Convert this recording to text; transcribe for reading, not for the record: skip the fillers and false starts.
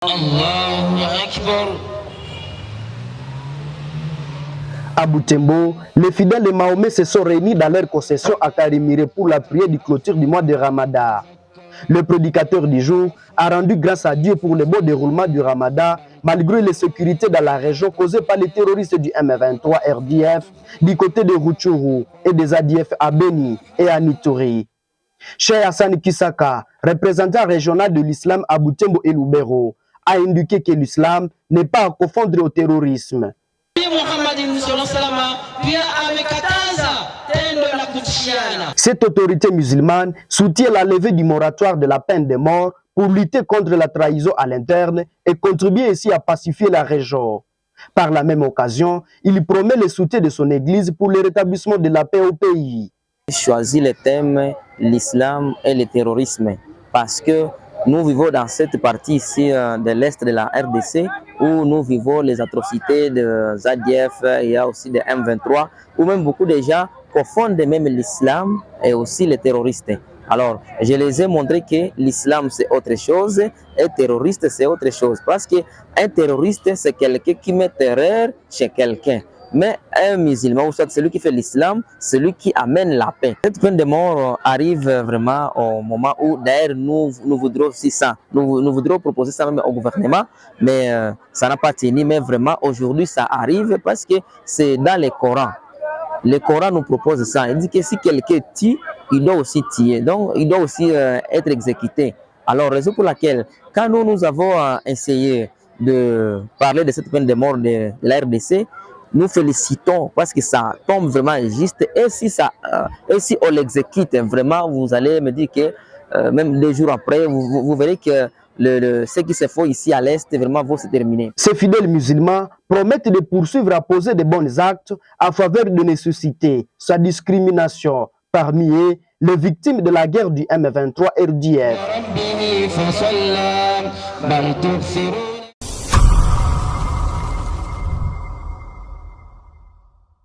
Allahu Akbar. À Butembo, les fidèles de Mahomet se sont réunis dans leur concession à Karimire pour la prière du clôture du mois de Ramadan. Le prédicateur du jour a rendu grâce à Dieu pour le bon déroulement du Ramadan, malgré les sécurités dans la région causées par les terroristes du M23 RDF du côté de Rutshuru et des ADF à Beni et à Nitori. Cheikh Hassan Kisaka, représentant régional de l'islam à Butembo et Lubero, a indiqué que l'islam n'est pas à confondre au terrorisme. Cette autorité musulmane soutient la levée du moratoire de la peine de mort pour lutter contre la trahison à l'interne et contribuer ainsi à pacifier la région. Par la même occasion, il promet le soutien de son église pour le rétablissement de la paix au pays. J'ai choisi le thème l'islam et le terrorisme parce que nous vivons dans cette partie ici de l'Est de la RDC où nous vivons les atrocités de ZADF, il y a aussi de M23, où même beaucoup de gens confondent même l'islam et aussi les terroristes. Alors, je les ai montré que l'islam c'est autre chose et terroriste c'est autre chose. Parce qu'un terroriste c'est quelqu'un qui met terreur chez quelqu'un. Mais un musulman, ou soit celui qui fait l'islam, celui qui amène la paix. Cette peine de mort arrive vraiment au moment où, d'ailleurs, nous voudrons aussi ça. Nous voudrons proposer ça même au gouvernement, mais ça n'a pas tenu. Mais vraiment, aujourd'hui, ça arrive parce que c'est dans le Coran. Le Coran nous propose ça. Il dit que si quelqu'un tue, il doit aussi tuer. Donc, il doit aussi être exécuté. Alors, raison pour laquelle, quand nous avons essayé de parler de cette peine de mort de la RDC, nous félicitons parce que ça tombe vraiment juste. Et si on l'exécute, vraiment, vous allez me dire que même 2 jours après, vous verrez que ce qui se fait ici à l'Est vraiment va se terminer. Ces fidèles musulmans promettent de poursuivre à poser de bons actes en faveur de nécessité, sa discrimination. Parmi eux, les victimes de la guerre du M23 RDF.